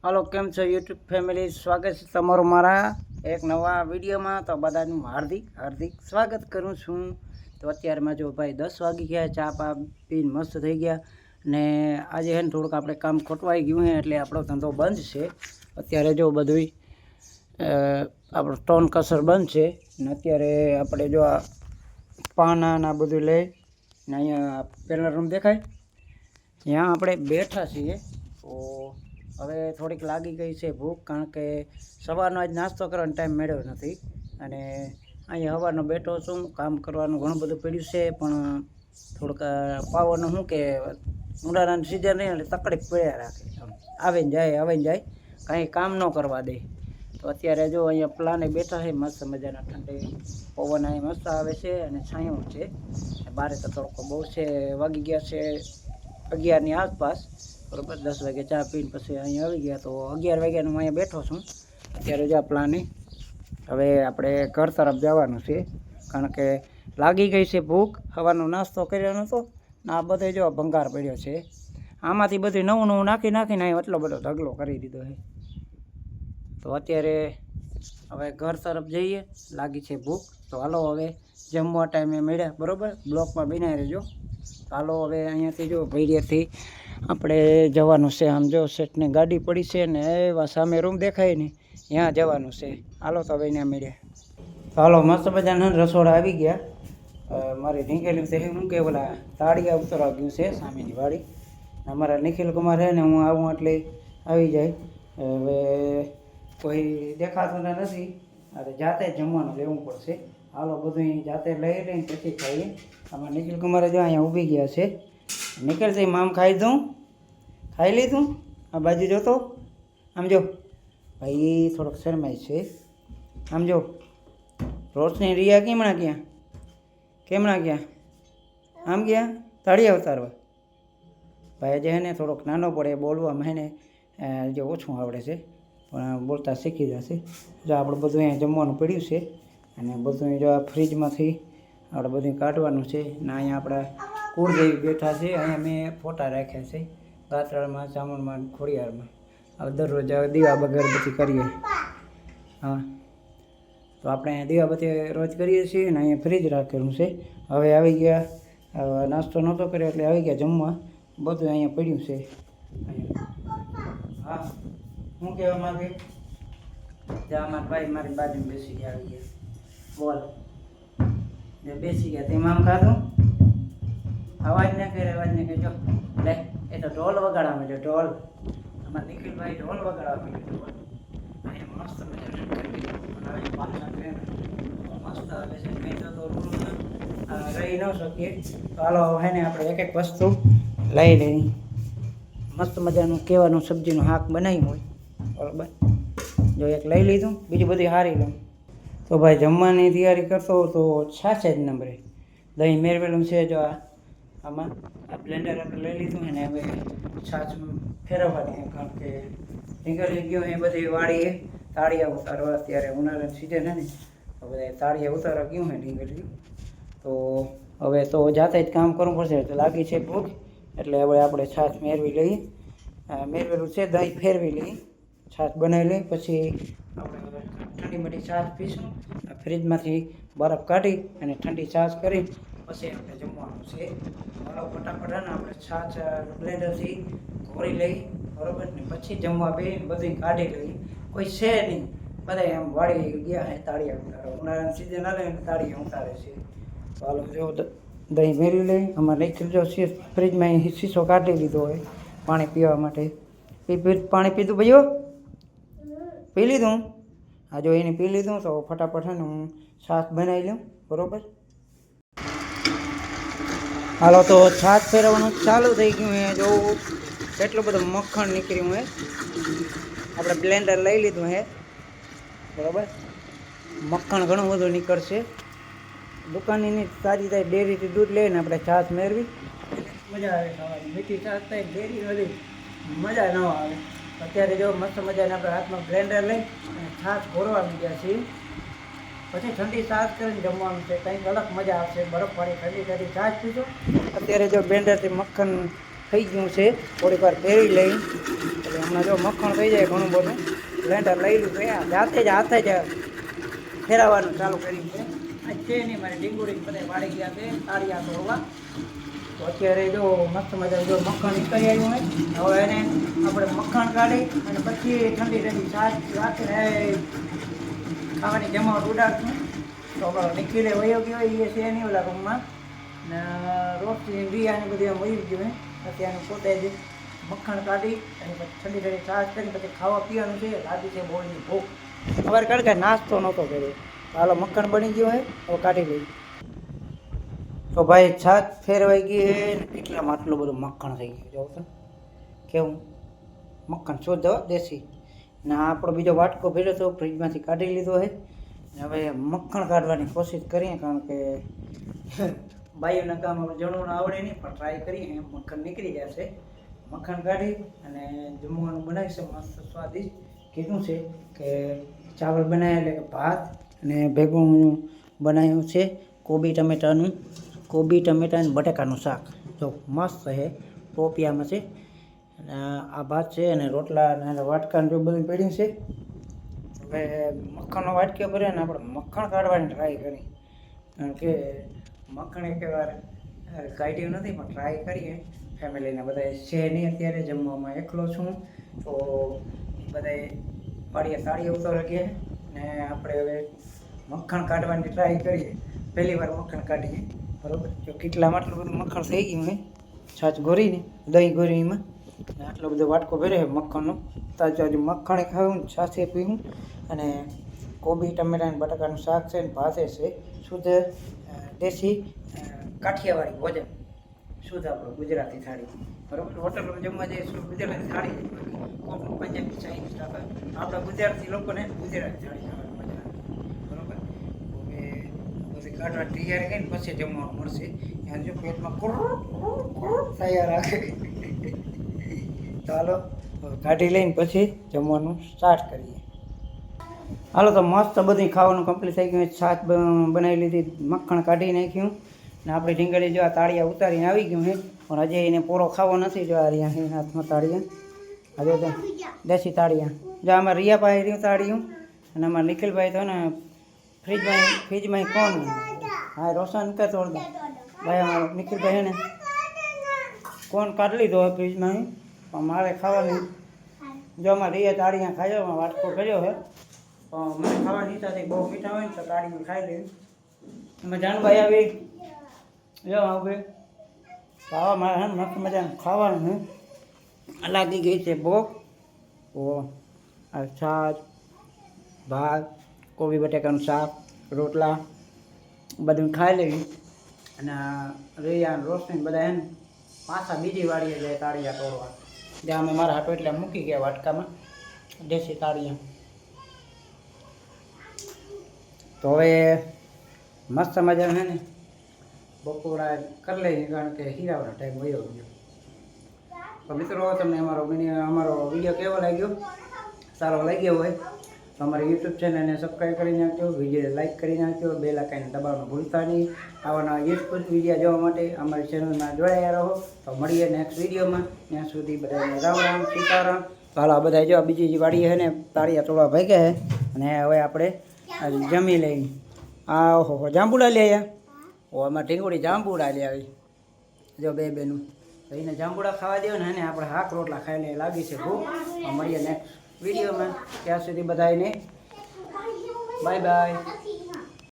હાલો, કેમ છો YouTube family? સ્વાગત છે તમારું મારા એક નવા વિડીયોમાં. તો બધાનું હાર્દિક હાર્દિક સ્વાગત કરું છું. તો અત્યારમાં જો ભાઈ 10 વાગી ગયા, ચા પા પીને મસ્ત થઈ ગયા. ને આજે છે ને થોડુંક આપણે કામ ખોટવાઈ ગયું છે, એટલે આપણો ધંધો બંધ છે અત્યારે. જો બધું આપણો સ્ટોન કસર બંધ છે ને અત્યારે આપણે જો આ પાના ના બધું લઈ ને અહીંયા પહેલાં રૂમ દેખાય ત્યાં આપણે બેઠા છીએ. તો હવે થોડીક લાગી ગઈ છે ભૂખ, કારણ કે સવારનો આજ નાસ્તો કરવાનો ટાઈમ મળ્યો નથી. અને અહીંયા સવારનો બેઠો છું, કામ કરવાનું ઘણું બધું પડ્યું છે, પણ થોડુંક પાવાનું શું કે ઉનાળાની સિઝન નહીં એટલે તકલીફ પડ્યા રાખે, આવીને જાય કાંઈ કામ ન કરવા દે. તો અત્યારે જો અહીંયા પ્લાને બેઠા છે, મસ્ત મજાના ઠંડી પવન અહીં મસ્ત આવે છે અને છાંયો છે. બારે તો તડકો બહુ છે, વાગી ગયા છે 11ની આસપાસ, બરાબર. 10 વાગે ચા પીને પછી અહીંયા આવી ગયા. તો 11 વાગ્યાનું અહીંયા બેઠો છું અત્યારે. જો આ પ્લાને હવે આપણે ઘર તરફ જવાનું છે, કારણ કે લાગી ગઈ છે ભૂખ. સવારનો નાસ્તો કર્યો નહોતો ને આ બધો જો ભંગાર પડ્યો છે. આમાંથી બધું નવું નવું નાખીને અહીં એટલો બધો ઢગલો કરી દીધો છે. તો અત્યારે હવે ઘર તરફ જઈએ, લાગી છે ભૂખ. તો હાલો હવે જમવા ટાઈમે મળ્યા, બરાબર. બ્લોકમાં બનાવી રહેજો. હાલો હવે અહીંયાથી જો ભૈરિયાથી આપણે જવાનું છે. આમ જો સેટની ગાડી પડી છે ને એવા સામે રૂમ દેખાય ને ત્યાં જવાનું છે. હાલો તો હવે ત્યાં મળ્યા. હાલો, મસ્ત મજાના રસોડા આવી ગયા. મારી નીકળ્યું છે શું કે ઓલા તાળિયા ઉતરવા ગયું છે સામેની વાડી. અમારા નિખિલ કુમાર છે ને, હું આવું એટલે આવી જાય. હવે કોઈ દેખાતું નથી, અરે જાતે જ જમવાનું લેવું પડશે. હાલો બધું જાતે લઈ લઈને પછી ખાઈએ. આમાં નિખિલ કુમારે જો અહીંયા ઊભી ગયા છે. નિખિલ છે મામ ખાઈ લીધું? આ બાજુ જોતો, આમ જો ભાઈ, થોડોક શરમાય છે. આમ જો રોશની રિયા કેમણા ગયા? આમ ગયા તાળિયા ઉતારવા. ભાઈ જે ને થોડોક નાનો પડે, બોલવામાં એને જે ઓછું આવડે છે, પણ બોલતા શીખી જશે. જો આપણે બધું અહીંયા જમવાનું પડ્યું છે અને બધું જો આ ફ્રીજમાંથી આપણે બધું કાઢવાનું છે. ને અહીંયા આપણા કુળદેવી બેઠા છે. અહીંયા મેં ફોટા રાખ્યા છે, ગાત્રાળમાં, ચામુંડમાં, ખોડિયારમાં. હવે દરરોજ દીવા અગરબત્તી કરીએ. હા, તો આપણે દીવાબત્તી રોજ કરીએ છીએ ને અહીંયા ફ્રીજ રાખેલું છે. હવે આવી ગયા, નાસ્તો નહોતો કર્યો એટલે આવી ગયા જમવા. બધું અહીંયા પડ્યું છે. હા, શું કહેવા માંગે? ત્યાં અમારા ભાઈ મારી બાજુમાં બેસી ગયા, આવી ગયા. બોલ, જે બેસી ગયા તેમાં આમ ખાધું. અવાજ ન કરે જો લે, એ તો ઢોલ વગાડવા માંડ્યો. ઢોલ અમારા નિખિલભાઈ ઢોલ વગાડવા માંડ્યો. અહીંયા મસ્ત મસ્ત આવે છે. નહીં તો રૂમમાં રહી ન શકીએ. તો હાલો હે ને આપણે એક એક વસ્તુ લઈ લઈ. મસ્ત મજાનું કહેવાનું સબ્જીનું શાક બનાવ્યું હોય, બરાબર. જો એક લઈ લીધું, બીજું બધી હારી લઉં. તો ભાઈ જમવાની તૈયારી કરતો તો છાશ જ નંબરે દહીં મેળવેલું છે. જો આમાં આ બ્લેન્ડર આપણે લઈ લીધું ને હવે છાશ ફેરવવાની, કારણ કે નીકળી ગયો એ બધી વાળીએ તાળિયા ઉતારવા. અત્યારે ઉનાળાની સિઝન છે ને, તો બધા તાળિયા ઉતારવા ગયું છે નીકળી. તો હવે તો જાતે જ કામ કરવું પડશે. તો લાગી છે ભૂખ, એટલે હવે આપણે છાશ મેળવી લઈએ. મેળવેલું છે, દહીં ફેરવી લઈએ, છાશ બનાવી લઈએ. પછી આપણે ઠંડી મઠી છાશ પીશું. ફ્રીજમાંથી બરફ કાઢી અને ઠંડી છાશ કરી પછી આપણે જમવાનું છે. હાલો ફટાફટ આપણે છાશ બ્લેન્ડરથી ઘોરી લઈ, બરાબર. ને પછી જમવા બે બધું કાઢી લઈ. કોઈ છે નહીં, બધા એમ વાળી ગયા છે તાળિયા ઉતારવા. ઉનાળાની સિઝન આવે ને તાળિયા ઉતારે છે. તો હાલો જો દહીં મેળવી લઈ. અમારે નિખિલ જો ફ્રીજમાં શીશો કાઢી લીધો હોય પાણી પીવા માટે. પાણી પીધું ભાઈઓ? પી લીધું? હા, જો એને પી લીધું. તો ફટાફટ છે ને હું છાશ બનાવી લઉં, બરાબર. હાલો તો છાશ ફેરવવાનું ચાલુ થઈ ગયું હે. જો કેટલું બધું મક્ખણ નીકળ્યું હે. આપણે બ્લેન્ડર લઈ લીધું હે, બરાબર. મક્ખણ ઘણું બધું નીકળશે. દુકાનની સારી થાય, ડેરીથી દૂધ લઈને આપણે છાશ મેળવી મજા આવે ખાવાની. મીઠી છાશ થાય, ડેરી વાળી મજા ન આવે. અત્યારે જો મસ્ત મજાને આપણે હાથમાં બ્લેન્ડર લઈ અને છાશ ઘોરવા મીડ્યા છીએ. પછી ઠંડી છાશ કરીને જમવાનું છે, કંઈક અલગ મજા આવશે. બરફવાળી ઠંડી છાશ પીશું. અત્યારે જો બ્લેન્ડરથી મક્ખણ થઈ ગયું છે, થોડીક વાર ફેરવી લઈ એટલે હમણાં જો મખણ થઈ જાય ઘણું બધું બ્લેન્ડર લઈ લીધું એ જાતે જ હાથે જ ફેરવવાનું ચાલુ કર્યું છે આ છે નહીં મારી ડીંગુડી બધા વાળી ગયા છે તાળિયા તો હોવા તો અત્યારે જો મસ્ત મજા જો મખણ નીકળી આવ્યું હોય હવે એને આપણે મખણ કાઢી અને પછી ઠંડી ઠંડી છાશ રાખીને ખાવાની જમાવટ ઉડાડશું તો આપણો નિખિલે વયો ગયો એ છે નહીં ઓલા રૂમમાં ને રોટલી બિયાની બધી આમ વહી ગયું અત્યારે પોતે જ મખણ કાઢી અને પછી ઠંડી ઠંડી છાશ કરી પછી ખાવા પીવાનું છે લાગી છે બોલની ભૂખ સવારે કાઢે નાસ્તો નહોતો કર્યો હાલો મખણ બની ગયો હોય હવે કાઢી લઈએ તો ભાઈ છાશ ફેરવાઈ ગઈ છે ને કેટલામાં આટલું બધું મખણ થઈ ગયું જોઉં તો કેવું મખણ શુદ્ધ દેશી ને આપણો બીજો વાટકો ભેળ્યો તો ફ્રીજમાંથી કાઢી લીધો છે હવે મખણ કાઢવાની કોશિશ કરીએ કારણ કે બાયુના કામ આપણે જણવું આવડે નહીં પણ ટ્રાય કરીએ એમ મખણ નીકળી જશે મખણ કાઢી અને જમવાનું બનાવીશું મસ્ત સ્વાદિષ્ટ કીધું છે કે ચાવલ બનાવ્યા એટલે કે ભાત અને ભેગું બનાવ્યું છે કોબી ટમેટા અને બટાકાનું શાક જો મસ્ત છે ટોપિયામાં છે અને આ ભાત છે અને રોટલા અને વાટકાને જો બધું પડ્યું છે હવે મખણનો વાટક્યો ભરે ને આપણે મખણ કાઢવાની ટ્રાય કરી કારણ કે મખણ એક વાર કાઢ્યું નથી પણ ટ્રાય કરીએ ફેમિલીને બધા છે નહીં અત્યારે જમવામાં એકલો છું તો બધાએ પાડીએ સાડી ઉતારી ગયા ને આપણે હવે મખણ કાઢવાની ટ્રાય કરીએ પહેલી વાર મખણ કાઢીએ બરાબર જો કેટલામાં આટલું બધું મખણ થઈ ગયું હોય છાશ ગોરીને દહીં ગોરીમાં આટલો બધો વાટકો ભરે મખણનો તાજુ મખણે ખાવું છાશે પીવું અને કોબી ટમેટા અને બટાકાનું શાક છે ને ભાતે છે શુદ્ધ દેશી કાઠિયાવાડી ભોજન શુદ્ધ આપણો ગુજરાતી થાળી બરાબર હોટલમાં જમવા જઈએ શું ગુજરાતી થાળી કોકનું પંજાબી ચાઇનીઝ આપણા ગુજરાતી લોકોને ગુજરાતી થાળી ખાવાની મજા આવે બરાબર હવે બધી કાઢવા તૈયાર કરીને પછી જમવાનું મળશે ત્યાં જો પેટમાં તૈયાર રાખે તો હાલો કાઢી લઈને પછી જમવાનું સ્ટાર્ટ કરીએ હાલો તો મસ્ત બધી ખાવાનું કમ્પ્લીટ થઈ ગયું છાશ બનાવી લીધી મખણ કાઢી નાખ્યું ને આપણી ઢીંગળી જો આ તાળિયા ઉતારીને આવી ગયું છે પણ હજી એને પૂરો ખાવો નથી જો આ રહ્યા હાથમાં તાળિયા હજુ તો દેશી તાળિયા જો આમાં રિયા પાસે રહ્યું તાળિયું અને આમાં નિખિલભાઈ તો ને ફ્રીજમાં કોણ હા રોશન કે તોડ દે ભાઈ અમારો નિખિલભાઈ હે ને કોણ કાઢી લીધો હોય ફ્રીજમાં પણ મારે ખાવાની જો આમાં રિયા તાળિયા ખાયો વાટકો કર્યો છે પણ મને ખાવાની ઈચ્છા થઈ બહુ મીઠા હોય ને તો તાળીમાં ખાઈ લેવી એમાં જાનભાઈ આવી જો હવે ખાવા મારે મસ્ત મજાનું ખાવાનું છે લાગી ગઈ છે ભૂખ ઓ આ છાશ ભાત કોબી બટાકાનું શાક રોટલા બધું ખાઈ લેવી અને રિયા રોશની બધા એને પાછા બીજી વાડીએ જાય તાળિયા તોડવા જ્યાં અમે મારા હાટો એટલે મૂકી ગયા વાટકામાં દેશી તાળિયા તો હવે મસ્ત મજાનું છે ને બપોરા કરી લઈએ કારણ કે હીરાવાનો ટાઈમ વયો ગયો તો મિત્રો તમને અમારો વિડીયો કેવો લાગ્યો સારો લાગ્યો હોય તો અમારી યુટ્યુબ ચેનલને સબસ્ક્રાઈબ કરી નાખજો વિડીયો લાઈક કરી નાખજો બેલ આઇકન દબાવવાનું ભૂલતા નહીં આવાના યુઝફુલ વિડીયો જોવા માટે અમારી ચેનલમાં જોડાયા રહો તો મળીએ નેક્સ્ટ વિડીયોમાં ત્યાં સુધી બધાને રામ રામ સીતારામ તો હાલો આ બધા જો બીજી વાડી છે ને તાળિયા તોડવા ભાગ્યા છે અને હવે આપણે જમી લઈ આ ઓહો જાંબુડા લઈ આવ્યા ઓ આમાં ઢીંગુડી જાંબુડા લઈ આવી જો બેનું તો એને જાંબુડા ખાવા દો ને આપણે હાક રોટલા ખાઈને લાગી છે ભૂખ મળીએ નેક્સ્ટ વિડીયોમાં ત્યાં સુધી બધાને બાય બાય.